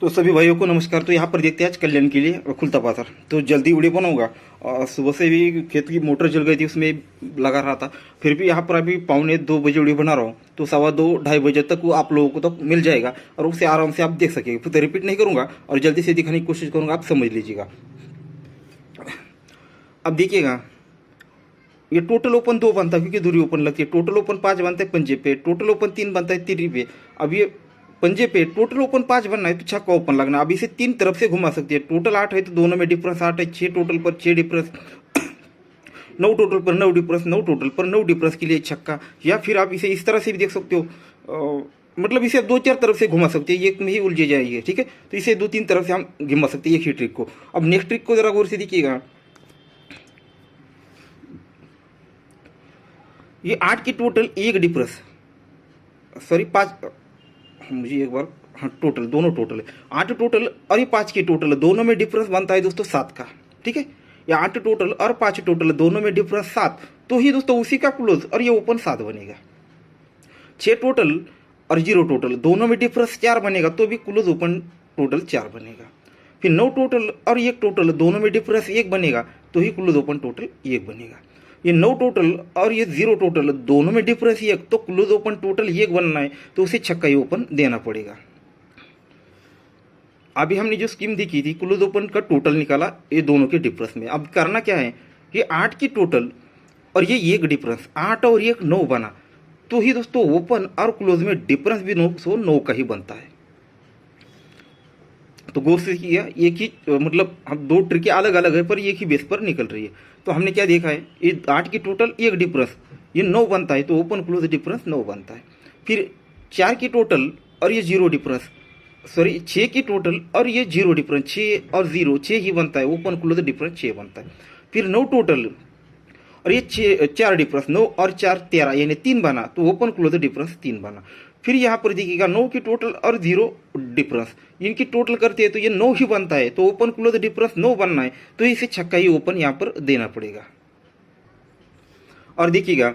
तो सभी भाइयों को नमस्कार। तो यहाँ पर देखते हैं आज कल्याण के लिए खुलता बाजार। तो जल्दी वीडियो बनाऊंगा। और सुबह से भी खेत की मोटर जल गई थी, उसमें लगा रहा था। फिर भी यहाँ पर अभी 1:45 वीडियो बना रहा हूँ। तो 2:15-2:30 बजे तक वो आप लोगों को तो मिल जाएगा और उसे आराम से आप देख सकेंगे। फिर तो रिपीट नहीं करूँगा और जल्दी से दिखाने की कोशिश करूँगा, आप समझ लीजिएगा। अब देखिएगा, ये टोटल ओपन 2 बनता है क्योंकि दूरी ओपन लगती है। टोटल ओपन 5 बनता है पंजे पे, टोटल ओपन 3 बनता है तिरी पे। अब ये पंजे पे टोटल ओपन 5 बनना है तो छक्का ओपन लगना। अब इसे 3 तरफ से घुमा सकती है। टोटल 8 है तो दोनों में डिफरेंस 8 है। 6 टोटल पर 6 डिफरेंस, 9 टोटल पर 9 डिफरेंस, 9 टोटल पर 9 डिफरेंस के लिए छक्का। या फिर आप इसे इस तरह से भी देख सकते हो, मतलब इसे 2-4 तरफ से घुमा सकते हैं, एक में ही उलझे जाएगी। ठीक है, तो इसे 2-3 तरफ से हम घुमा सकते हैं एक ही ट्रिक को। अब नेक्स्ट ट्रिक को जरा गौर से देखिएगा। ये 8 की टोटल एक डिफरेंस, सॉरी 5, मुझे एक बार, हाँ टोटल दोनों टोटल है 8 टोटल और ये 5 की टोटल है, दोनों में डिफरेंस बनता है दोस्तों 7 का। ठीक है, ये 8 टोटल और 5 टोटल दोनों में डिफरेंस 7, तो ही दोस्तों उसी का क्लोज और ये ओपन 7 बनेगा। 6 टोटल और 0 टोटल दोनों में डिफरेंस 4 बनेगा, तो भी क्लोज ओपन टोटल 4 बनेगा। फिर 9 टोटल और 1 टोटल दोनों में डिफरेंस 1 बनेगा, तो ही क्लोज ओपन टोटल 1 बनेगा। ये 9 टोटल और ये 0 टोटल दोनों में डिफरेंस 1, तो क्लोज ओपन टोटल 1 बनना है, तो उसे छक्का ही ओपन देना पड़ेगा। अभी हमने जो स्कीम देखी थी, क्लोज ओपन का टोटल निकाला ये दोनों के डिफरेंस में। अब करना क्या है, ये 8 की टोटल और ये 1 डिफरेंस, 8 और 1 9 बना, तो ही दोस्तों ओपन और क्लोज में डिफरेंस भी 9 का ही बनता है। तो गौर से किया, एक ही मतलब हम 2 ट्रिकें अलग अलग है पर एक ही बेस पर निकल रही है। तो हमने क्या देखा है, ये 8 की टोटल 1 डिफरेंस, ये 9 बनता है, तो ओपन क्लोज डिफरेंस 9 बनता है। फिर 4 की टोटल और ये 0 डिफरेंस, सॉरी 6 की टोटल और ये 0 डिफरेंस, 6 और 0 6 ही बनता है, ओपन क्लोज डिफरेंस 6 बनता है। फिर 9 टोटल और ये 4 डिफरेंस, 9 और 4 13 यानी 3 बना, तो ओपन क्लोज डिफरेंस 3 बना। फिर यहाँ पर देखिएगा 9 की टोटल और 0 डिफरेंस, इनकी टोटल करते हैं तो ये 9 ही बनता है, तो ओपन क्लोज डिफरेंस 9 बनना है, तो इसे छक्का ही ओपन यहाँ पर देना पड़ेगा। और देखिएगा,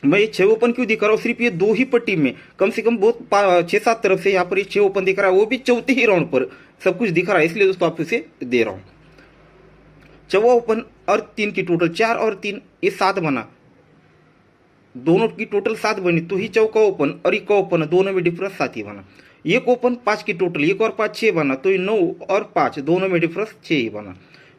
मैं ये 6 ओपन क्यों दिखा रहा हूँ, सिर्फ ये 2 ही पट्टी में कम से कम बहुत 6-7 तरफ से यहाँ पर ये 6 ओपन दिख रहा है, वो भी चौथे ही राउंड पर सब कुछ दिख रहा है, इसलिए दोस्तों आप इसे दे रहा हूँ। 4 ओपन और 3 की टोटल, 4 और 3 ये 7 बना, दोनों की टोटल 7 बनी, तो ही चौका ओपन और एक ओपन दोनों में डिफरेंस 7 ही बना। एक ओपन 5 की टोटल, 1 और 5 6 बना, तो ये 9 और 5 दोनों में डिफरेंस 6 ही बना।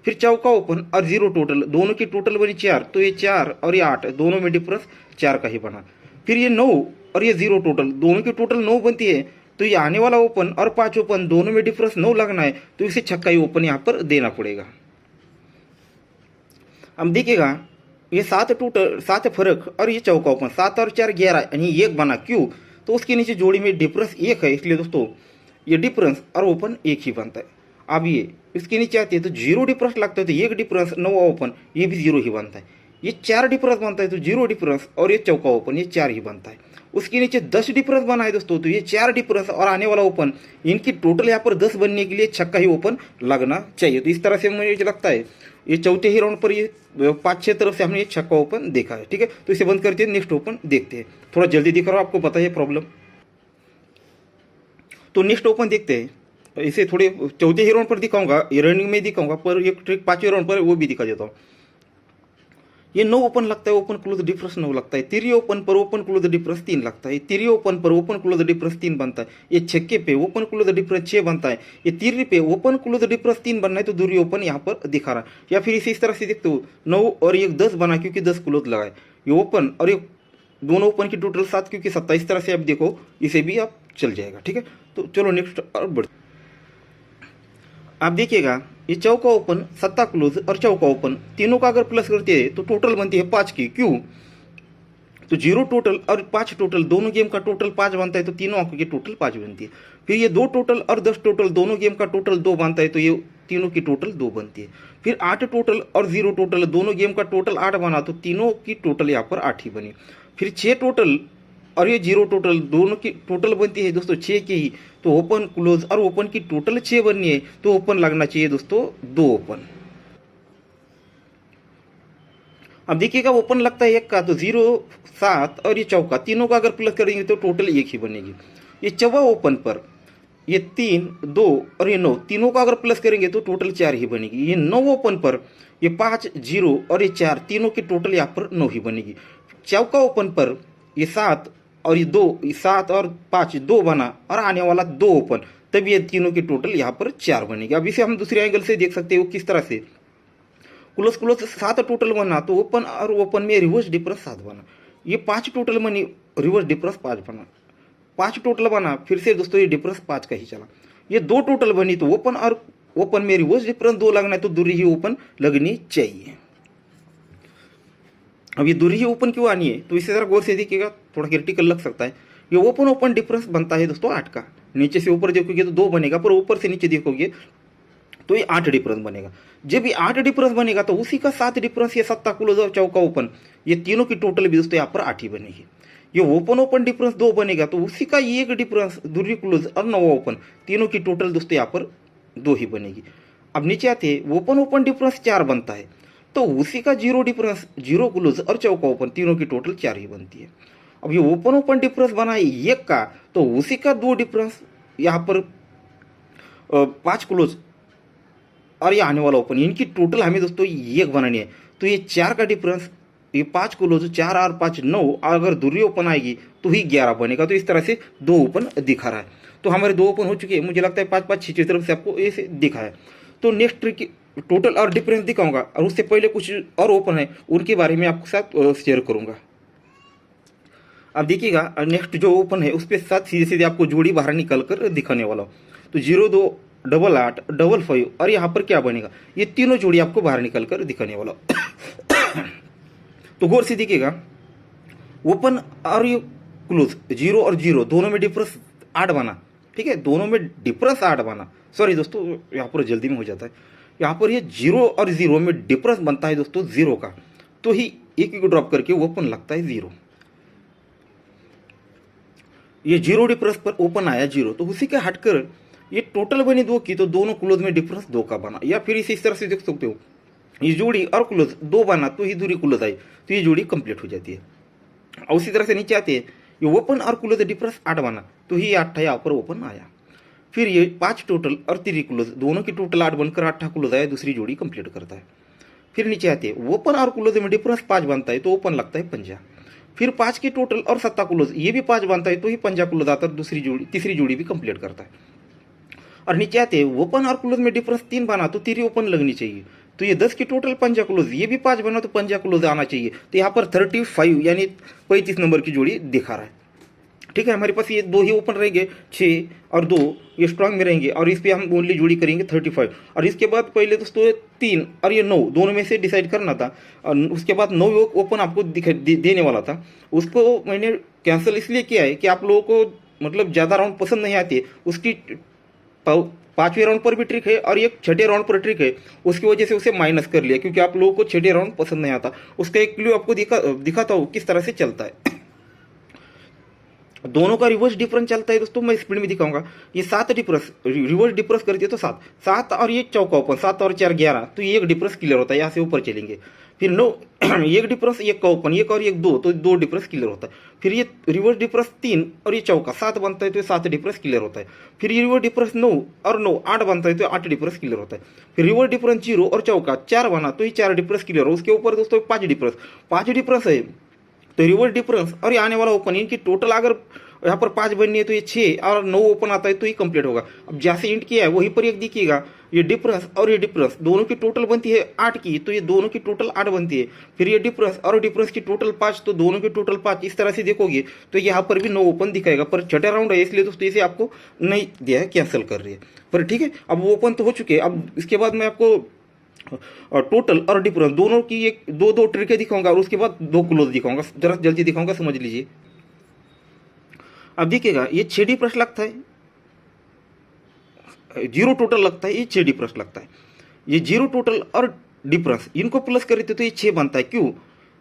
फिर चौका ओपन और 0 टोटल, दोनों की टोटल बनी 4, तो ये 4 और ये 8 दोनों में डिफरेंस 4 का ही बना। फिर ये 9 और ये 0 टोटल, दोनों की टोटल 9 बनती है, तो ये आने वाला ओपन और 5 ओपन दोनों में डिफरेंस 9 लगना है, तो इसे छक्का ही ओपन यहाँ पर देना पड़ेगा। अब देखिएगा, ये 7 टोटल 7 फर्क और ये चौका ओपन, 7 और 4 11 यानी 1 बना, क्यों, तो उसके नीचे जोड़ी में डिफरेंस 1 है, इसलिए दोस्तों ये डिफरेंस और ओपन 1 ही बनता है। अब ये इसके नीचे आती है तो 0 डिफरेंस लगता है, तो 1 डिफरेंस 9 ओपन, ये भी 0 ही बनता है। ये 4 डिफरेंस बनता है, तो 0 डिफरेंस और ये चौका ओपन, ये 4 ही बनता है। उसके नीचे 10 डिफरेंस बना है दोस्तों, तो ये 4 डिफरेंस और आने वाला ओपन, इनकी टोटल यहाँ पर 10 बनने के लिए छक्का ही ओपन लगना चाहिए। तो इस तरह से मुझे लगता है ये चौथे ही राउंड पर ये 5-6 तरफ से हमने ये छक्का ओपन देखा है। ठीक है, तो इसे बंद करते हैं, नेक्स्ट ओपन देखते हैं। थोड़ा जल्दी दिखा रहा हूँ, आपको पता है प्रॉब्लम। तो नेक्स्ट ओपन देखते हैं, इसे थोड़े चौथे ही राउंड पर दिखाऊंगा, ये रनिंग में दिखाऊंगा, पर एक ट्रिक 5वें राउंड पर वो भी दिखा देता हूँ। ये 9 ओपन लगता है, ओपन क्लोज डिफरेंस 9 लगता है। तिरी ओपन पर ओपन क्लोज डिफरेंस 3 लगता है। तिरी ओपन पर ओपन क्लोज डिफरेंस 3 बनता है। ये छक्के पे ओपन क्लोज डिफरेंस 6 बनता है। ये तिरी पे ओपन क्लोज डिफरेंस 3 बनना है, तो दूरी ओपन यहाँ पर दिखा रहा है। या फिर इसे इस तरह से देखते हो, 9 और 1 10 बना, क्योंकि 10 क्लोज लगा है। ये ओपन और ये दोनों ओपन की टोटल 7, क्योंकि 7, इस तरह से आप देखो, इसे भी आप चल जाएगा। ठीक है, तो चलो नेक्स्ट और बढ़। आप देखिएगा, ये चौका ओपन, 7 क्लोज और चौका ओपन तीनों का अगर प्लस करते हैं तो टोटल बनती है 5 की, क्यों, तो 0 टोटल और 5 टोटल दोनों गेम का टोटल 5 बनता है, तो तीनों अंकों की टोटल 5 बनती है। फिर ये 2 टोटल और 10 टोटल दोनों गेम का टोटल 2 बनता है, तो ये तीनों की टोटल 2 बनती है। फिर 8 टोटल और 0 टोटल दोनों गेम का टोटल 8 बना, तो तीनों की टोटल यहाँ पर 8 ही बनी। फिर 6 टोटल और ये 0 टोटल दोनों की टोटल बनती है दोस्तों 6 की ही, तो ओपन क्लोज और ओपन की टोटल 6 बननी है, तो ओपन लगना चाहिए दोस्तों 2 ओपन। अब देखिएगा, ओपन लगता है 1 का, तो 0 7 और ये चौका तीनों का अगर प्लस करेंगे तो टोटल 1 ही बनेगी। ये 4वां ओपन पर ये 3, 2 और ये 9, तीनों का अगर प्लस करेंगे तो टोटल 4 ही बनेगी। ये 9 ओपन पर ये 5, 0 और ये 4, तीनों की टोटल यहाँ पर 9 ही बनेगी। चौका ओपन पर ये 7 और ये 2, 7 और 5 2 बना और आने वाला 2 ओपन, तब ये तीनों की टोटल यहाँ पर 4 बनेगी। अब इसे हम दूसरे एंगल से देख सकते हो किस तरह से, क्लोज क्लोज 7 टोटल बना तो ओपन और ओपन में रिवर्स डिफरेंस 7 बना। ये 5 टोटल बनी, रिवर्स डिफरेंस 5 बना, 5 टोटल बना, फिर से दोस्तों ये डिफरेंस 5 का ही चला। ये 2 टोटल बनी तो ओपन और ओपन में रिवर्स डिफरेंस 2 लगना है तो दूरी ही ओपन लगनी चाहिए। अब ये दूरी ही ओपन क्यों आनी है तो इसे जरा गौर से देखिएगा, थोड़ा क्रिटिकल लग सकता है। ये ओपन ओपन डिफरेंस बनता है दोस्तों 8 का, नीचे से ऊपर देखोगे तो 2 बनेगा, पर ऊपर से नीचे देखोगे तो ये 8 डिफरेंस बनेगा। जब ये 8 डिफरेंस बनेगा तो उसी का 7 डिफरेंस, ये 7 क्लोज और चौका ओपन, ये तीनों की टोटल भी दोस्तों यहाँ पर 8 ही बनेगी। ये ओपन ओपन डिफरेंस 2 बनेगा तो उसी का 1 डिफरेंस दूरी क्लोज और 9 ओपन, तीनों की टोटल दोस्तों यहाँ पर 2 ही बनेगी। अब नीचे आते हैं, ओपन ओपन डिफरेंस 4 बनता है तो उसी का 0 डिफरेंस, 0 क्लोज और चौका ओपन, तीनों की टोटल 4 ही बनती है। अब ये ओपन ओपन डिफरेंस बना है 1 का तो उसी का 2 डिफरेंस, यहाँ पर 5 क्लोज और ये आने वाला ओपन, इनकी टोटल हमें दोस्तों 1 बनानी है। तो ये 4 का डिफरेंस, ये 5 क्लोज, 4 और 5 9, अगर दूरी ओपन आएगी तो ही 11 बनेगा। तो इस तरह से 2 ओपन दिखा रहा है। तो हमारे 2 ओपन हो चुके हैं, मुझे लगता है 5 5 6 तरफ से आपको ऐसे दिखा है। तो नेक्स्ट ट्रिक टोटल और डिफरेंस दिखाऊंगा, और उससे पहले कुछ और ओपन है उनके बारे में आपके साथ शेयर करूंगा। अब देखिएगा नेक्स्ट जो ओपन है उस पर साथ सीधे सीधे आपको जोड़ी बाहर निकल कर दिखाने वाला हूँ। तो 0 2 8 8 5 5 और यहाँ पर क्या बनेगा, ये तीनों जोड़ी आपको बाहर निकल कर दिखाने वाला हूँ। तो गौर से देखिएगा, ओपन और ये क्लोज 0 और 0 दोनों में डिफरेंस 8 बना, ठीक है, दोनों में डिफरेंस 8 बना। सॉरी दोस्तों, यहाँ पर जल्दी में हो जाता है। यहाँ पर ये 0 और 0 में डिफरेंस बनता है दोस्तों 0 का, तो ही एक ड्रॉप करके ओपन लगता है 0। ये 0 डिफरेंस पर ओपन आया 0, तो उसी के हटकर ये टोटल बनी 2 की तो दोनों क्लोज में डिफरेंस 2 का बना। या फिर इसे इस तरह से देख सकते हो, ये जोड़ी और क्लोज 2 बना तो ही दूरी क्लोज आई, तो ये जोड़ी कंप्लीट हो जाती है। और उसी तरह से नीचे आते हैं, ये ओपन और क्लोज डिफरेंस 8 बना तो ही 8 यहाँ पर ओपन आया। फिर ये 5 टोटल और 3 क्लोज, दोनों की टोटल 8 बनकर 8 क्लोज आया, दूसरी जोड़ी कंप्लीट करता है। फिर नीचे आते हैं, ओपन और क्लोज में डिफरेंस 5 बनता है तो ओपन लगता है 5। फिर 5 की टोटल और 7 क्लोज, ये भी 5 बनता है तो ही 5 क्लोज आता है, दूसरी जोड़ी तीसरी जोड़ी भी कंप्लीट करता है। और नीचे आते हैं, ओपन और क्लोज में डिफरेंस 3 बना तो 3 ओपन लगनी चाहिए, तो ये 10 की टोटल 5 क्लोज, ये भी 5 बना तो 5 क्लोज आना चाहिए। तो यहाँ पर 35 यानी 35 नंबर की जोड़ी दिखा रहा है। ठीक है, हमारे पास ये 2 ही ओपन रहेंगे, 6 और 2 ये स्ट्रांग में रहेंगे, और इस पे हम ओनली जोड़ी करेंगे 35। और इसके बाद पहले दोस्तों 3 और ये 9 दोनों में से डिसाइड करना था, और उसके बाद 9 ओपन आपको देने वाला था, उसको मैंने कैंसिल इसलिए किया है कि आप लोगों को मतलब ज़्यादा राउंड पसंद नहीं आते। उसकी 5वें राउंड पर भी ट्रिक है और एक 6ठे राउंड पर ट्रिक है, उसकी वजह से उसे माइनस कर लिया, क्योंकि आप लोगों को 6ठे राउंड पसंद नहीं आता। उसका एक क्लू आपको दिखाता हूँ किस तरह से चलता है। दोनों का रिवर्स डिफरेंस चलता है दोस्तों, मैं स्पीड में दिखाऊंगा। ये 7 डिफरेंस रिवर्स डिफरेंस कर दिया तो 7 और ये चौका ओपन, 7 और 4 11, तो ये एक डिफरेंस क्लियर होता है, यहाँ से ऊपर चलेंगे। फिर 9 एक डिफरेंस, एक का ओपन, एक और एक 2, तो 2 डिफरेंस क्लियर होता है। फिर ये रिवर्स डिफरेंस 3 और ये चौका 7 बनता है तो 7 डिफरेंस क्लियर होता है। फिर ये रिवर्स डिफरेंस 9 और 9 8 बनता है तो 8 डिफरेंस क्लियर होता है। फिर रिवर्स डिफरेंस 0 और चौका 4 बना तो ये 4 डिफरेंस क्लियर हो। उसके ऊपर दोस्तों 5 डिफरेंस है, तो रिवर्स डिफरेंस और ये आने वाला ओपन, इनकी टोटल अगर यहाँ पर 5 बननी है तो ये 6 और 9 ओपन आता है तो ये कंप्लीट होगा। अब जैसे इंट किया है वहीं पर एक देखिएगा, ये डिफरेंस और ये डिफरेंस दोनों की टोटल बनती है 8 की, तो ये दोनों की टोटल 8 बनती है। फिर ये डिफरेंस और डिफरेंस की टोटल 5, तो दोनों की टोटल 5। इस तरह से देखोगे तो यहाँ पर भी 9 ओपन दिखाएगा, पर 6ठा राउंड है इसलिए दोस्तों इसे आपको नहीं दिया है, कैंसिल कर रही है। पर ठीक है, अब वो ओपन तो हो चुके हैं। अब इसके बाद मैं आपको टोटल और डिफरेंस दोनों की एक 2 ट्रिकें दिखाऊंगा, और उसके बाद 2 क्लोज दिखाऊंगा। जरा जल्दी दिखाऊंगा, समझ लीजिए। अब देखिएगा, ये 6D प्लस लगता है, 0 टोटल लगता है, ये 6D प्लस लगता है। ये 0 टोटल और डिफरेंस इनको प्लस करे तो ये 6 बनता है। क्यों?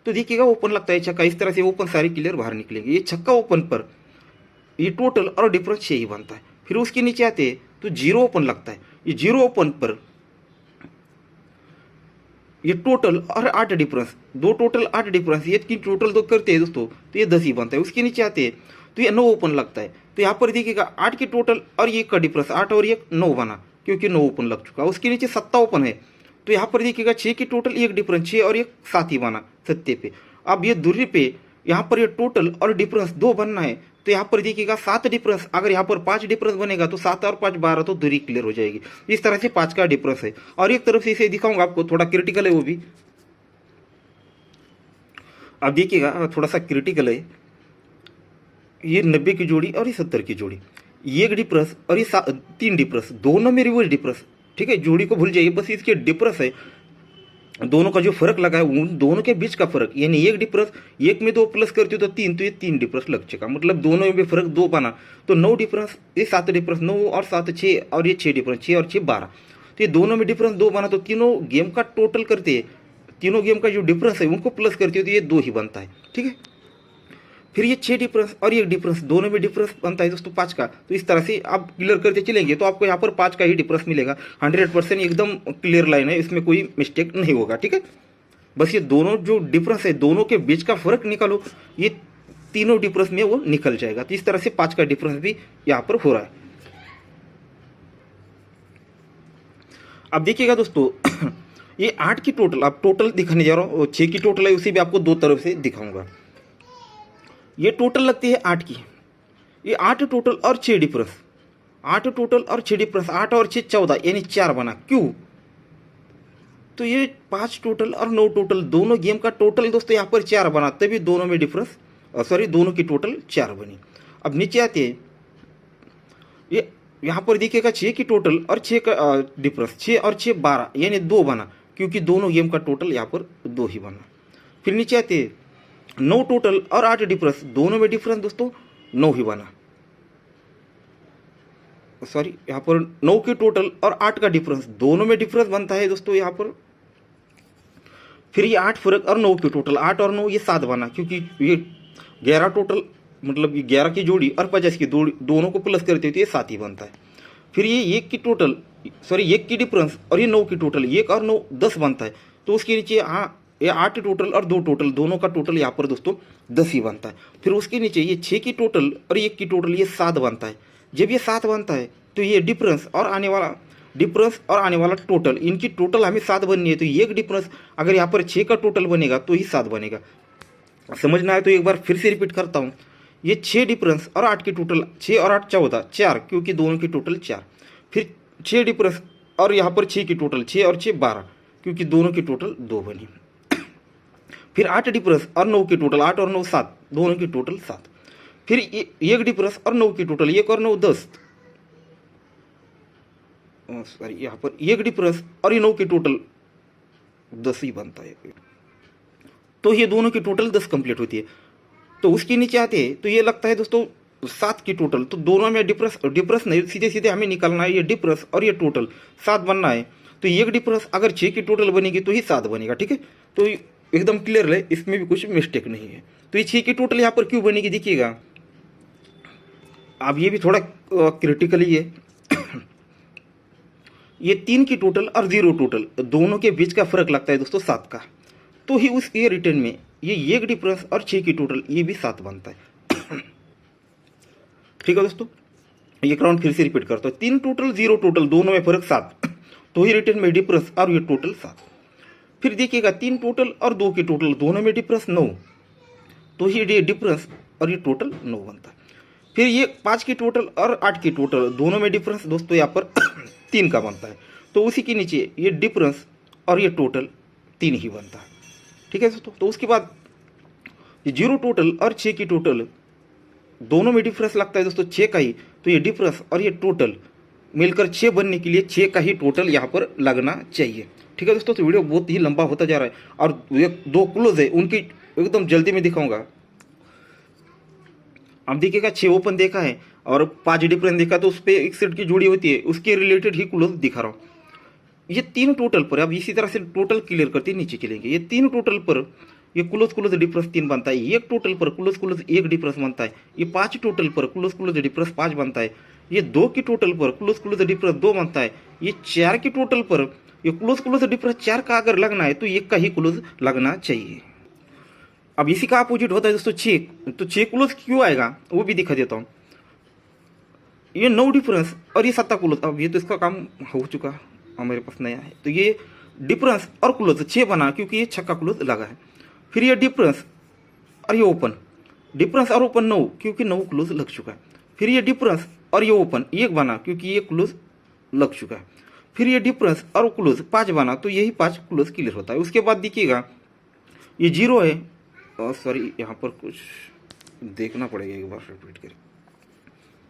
तो देखिएगा ओपन लगता है छक्का, इस तरह से ओपन सारी क्लियर बाहर निकलेंगे। ये छक्का ओपन पर ये टोटल और डिफरेंस 6 ही बनता है। फिर उसके नीचे आते हैं तो 0 ओपन लगता है, ये 0 ओपन पर ये टोटल और 8 डिफरेंस, 2 टोटल 8 डिफरेंस, ये की टोटल 2 करते हैं दोस्तों तो ये 10 ही बनता है। उसके नीचे आते हैं तो ये 9 ओपन लगता है। तो यहाँ पर देखिएगा 8 की टोटल और ये का डिफरेंस 8 और 1 9 बना, क्योंकि 9 ओपन लग चुका। उसके नीचे 7 ओपन है, तो यहाँ पर देखिएगा 6 की टोटल 1 डिफरेंस 6 और 1 7 ही बना 7 पे। अब ये दूरी पे यहाँ पर ये टोटल और डिफरेंस 2 बनना है, तो यहाँ पर देखिएगा 7 डिफरेंस, अगर यहाँ पर 5 डिफरेंस बनेगा तो 7 और 5 12, तो दूरी क्लियर हो जाएगी। इस तरह से 5 का डिफरेंस है। और एक तरफ से इसे दिखाऊंगा आपको, थोड़ा क्रिटिकल है वो भी। अब देखिएगा थोड़ा सा क्रिटिकल है, ये 90 की जोड़ी और ये 70 की जोड़ी, ये एक डिफरेंस और ये 3 डिफरेंस, दोनों में रिवर्स डिफरेंस। ठीक है, जोड़ी को भूल जाइए, बस इसके डिफरेंस है, दोनों का जो फर्क लगा है उन दोनों के बीच का फर्क, यानी एक डिफरेंस, एक में 2 प्लस करती हो तो 3, तो ये 3 डिफरेंस लग चुका, मतलब दोनों में फर्क 2 बना। तो 9 डिफरेंस, ये 7 डिफरेंस, 9 और 7 6, और ये 6 डिफरेंस, 6 और 6 12, तो ये दोनों में डिफरेंस 2 बना। तो तीनों गेम का टोटल करते हैं, तीनों गेम का जो डिफरेंस है उनको प्लस करते हो तो ये 2 ही बनता है। ठीक है, फिर ये 6 डिफरेंस और ये डिफरेंस, दोनों में डिफरेंस बनता है दोस्तों 5 का। तो इस तरह से आप क्लियर करते चलेंगे तो आपको यहाँ पर 5 का ही डिफरेंस मिलेगा। 100% एकदम क्लियर लाइन है, इसमें कोई मिस्टेक नहीं होगा। ठीक है, बस ये दोनों जो डिफरेंस है, दोनों के बीच का फर्क निकालो, ये तीनों डिफरेंस में वो निकल जाएगा। तो इस तरह से 5 का डिफरेंस भी यहाँ पर हो रहा है। अब देखिएगा दोस्तों ये 8 की टोटल, अब टोटल दिखाने जा रहा हूँ, 6 की टोटल है उसी भी आपको 2 तरफ से दिखाऊंगा। ये टोटल लगती है 8 की, ये 8 टोटल और 6 डिफरेंस, 8 टोटल और 6 डिफरेंस, 8 और 6 14, यानी 4 बना। क्यों? तो ये 5 टोटल और 9 टोटल, दोनों गेम का टोटल दोस्तों यहाँ पर 4 बना, तभी दोनों में डिफरेंस, सॉरी दोनों की टोटल 4 बनी। अब नीचे आते हैं, ये यहाँ पर देखिएगा 6 की टोटल और 6 का डिफरेंस, 6 और 6 12, यानी 2 बना, क्योंकि दोनों गेम का टोटल यहाँ पर 2 ही बना। फिर नीचे आते हैं 9 टोटल और 8 डिफरेंस, दोनों में डिफरेंस दोस्तों 9 ही बना, सॉरी यहाँ पर 9 की टोटल और 8 का डिफरेंस, दोनों में डिफरेंस बनता है दोस्तों यहाँ पर। फिर ये 8 फर्क और 9 की टोटल, 8 और 9 ये 7 बना, क्योंकि ये 11 टोटल, मतलब ये 11 की जोड़ी और 50 की जोड़ी, दोनों को प्लस करते हो तो ये 7 ही बनता है। फिर ये 1 की टोटल, सॉरी 1 की डिफरेंस और ये 9 की टोटल, 1 और 9 10 बनता है। तो उसके नीचे ये 8 टोटल और 2 टोटल, दोनों का टोटल यहाँ पर दोस्तों 10 ही बनता है। फिर उसके नीचे ये 6 की टोटल और 1 की टोटल, ये 7 बनता है। जब ये 7 बनता है तो ये डिफरेंस और आने वाला टोटल, इनकी टोटल हमें 7 बननी है। तो एक डिफरेंस, अगर यहाँ पर 6 का टोटल बनेगा तो ही 7 बनेगा। समझना है तो एक बार फिर से रिपीट करता हूँ, ये 6 डिफरेंस और 8 की टोटल, 6 और 8 14, 4, क्योंकि दोनों की टोटल 4। फिर 6 डिफरेंस और यहाँ पर 6 की टोटल, 6 और 6 12, क्योंकि दोनों की टोटल 2 बनी। फिर 8 डिफरेंस और 9 की टोटल, 8 और 9 7, दोनों की टोटल 7। फिर 1 डिफरेंस और 9 की टोटल, 1 और 9 10, सॉरी यहाँ पर 1 डिफरेंस और ये 9 की टोटल 10 ही बनता है। तो ये दोनों की टोटल 10 कंप्लीट होती है। तो उसके नीचे आते हैं तो ये लगता है दोस्तों 7 की टोटल, तो दोनों में डिफरेंस नहीं, सीधे सीधे हमें निकालना है, ये डिफरेंस और ये टोटल 7 बनना है। तो 1 डिफरेंस अगर 6 की टोटल बनेगी तो ही 7 बनेगा। ठीक है, तो एकदम क्लियर है, इसमें भी कुछ मिस्टेक नहीं है। तो ये 6 की टोटल यहाँ पर क्यों बनेगी देखिएगा, अब ये भी थोड़ा क्रिटिकल ही है। ये 3 की टोटल और 0 टोटल, दोनों के बीच का फर्क लगता है दोस्तों 7 का, तो ही उस ये रिटर्न में ये 1 डिफरेंस और 6 की टोटल, ये भी 7 बनता है। ठीक है दोस्तों, एक राउंड फिर से रिपीट करता हूँ, 3 टोटल 0 टोटल, दोनों में फर्क 7, तो ही रिटर्न में डिफरेंस और ये टोटल 7। फिर देखिएगा 3 टोटल और 2 की टोटल, दोनों में डिफरेंस 9, तो ही ये डिफरेंस और ये टोटल 9 बनता है। फिर ये 5 की टोटल और 8 की टोटल, दोनों में डिफरेंस दोस्तों यहाँ पर 3 का बनता है, तो उसी के नीचे ये डिफरेंस और ये टोटल 3 ही बनता है। ठीक है दोस्तों, तो उसके बाद ये 0 टोटल और 6 की टोटल, दोनों में डिफरेंस लगता है दोस्तों 6 का ही, तो ये डिफरेंस और ये टोटल मिलकर 6 बनने के लिए 6 का ही टोटल यहाँ पर लगना चाहिए। ठीक है दोस्तों, तो वीडियो बहुत ही लंबा होता जा रहा है और ये 2 क्लोज है, उनकी एकदम जल्दी में दिखाऊंगा। अब देखिएगा 6 ओपन देखा है और 5 डिफरेंस देखा, तो उस पर एक सेट की जोड़ी होती है, उसके रिलेटेड ही क्लोज दिखा रहा हूँ। ये 3 टोटल पर, अब इसी तरह से टोटल क्लियर करते नीचे चलेंगे। ये 3 टोटल पर ये क्लोज डिफरेंस 3 बनता है, 1 टोटल पर क्लोज 1 डिफरेंस बनता है, ये 5 टोटल पर क्लोज डिफरेंस 5 बनता है, ये 2 की टोटल पर क्लोज डिफरेंस 2 बनता है, ये 4 की टोटल पर ये क्लोज डिफरेंस 4 का अगर लगना है तो 1 का ही क्लोज लगना चाहिए। अब इसी का अपोजिट होता है दोस्तों 6, तो 6 क्लोज क्यों आएगा वो भी दिखा देता हूँ। ये 9 डिफरेंस और ये 7 क्लोज, अब ये तो इसका काम हो चुका, हमारे पास नया है, तो ये डिफरेंस और क्लोज 6 बना क्योंकि ये 6 का क्लोज लगा है। फिर ये डिफरेंस और ये ओपन, डिफरेंस और ओपन 9 क्योंकि 9 क्लोज लग चुका है। फिर ये डिफरेंस और ये ओपन 1 बना क्योंकि ये क्लोज लग चुका है। फिर ये डिफरेंस और क्लोज 5 बना, तो यही 5 क्लोज क्लियर होता है। उसके बाद देखिएगा ये 0 है, सॉरी यहाँ पर कुछ देखना पड़ेगा, एक बार रिपीट करें,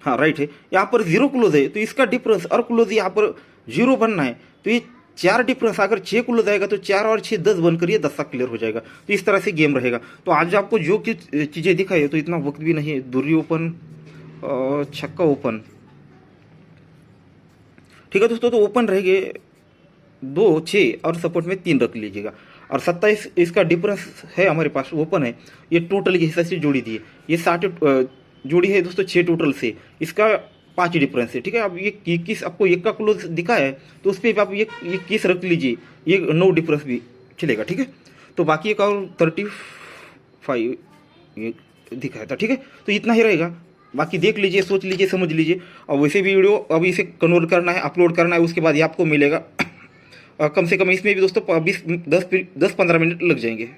हाँ राइट है, यहाँ पर 0 क्लोज है, तो इसका डिफरेंस और क्लोज यहाँ पर 0 बनना है, तो ये 4 डिफरेंस, अगर 6 क्लोज आएगा तो 4 और 6 10 बनकर ये 10 का क्लियर हो जाएगा। तो इस तरह से गेम रहेगा। तो आज आपको जो चीज़ें दिखाई है, तो इतना वक्त भी नहीं है, दूरी ओपन और छक्का ओपन, ठीक है दोस्तों। तो ओपन रहेंगे 2, 6 और सपोर्ट में 3 रख लीजिएगा। और 27 इसका डिफरेंस है हमारे पास, ओपन है, ये टोटल के हिसाब से जोड़ी दी है, ये 60 जोड़ी है दोस्तों 6 टोटल से, इसका 5 डिफरेंस है, ठीक है। अब ये 21 आपको 1 का क्लोज दिखा है, तो उस पर आप ये 21 रख लीजिए, ये 9 डिफरेंस भी चलेगा, ठीक है। तो बाकी एक और 35 ये दिखाया था, ठीक है। तो इतना ही रहेगा, बाकी देख लीजिए, सोच लीजिए, समझ लीजिए। और वैसे भी वीडियो अब इसे कन्वर्ट करना है, अपलोड करना है, उसके बाद ये आपको मिलेगा। कम से कम इसमें भी दोस्तों 10-15 मिनट लग जाएंगे।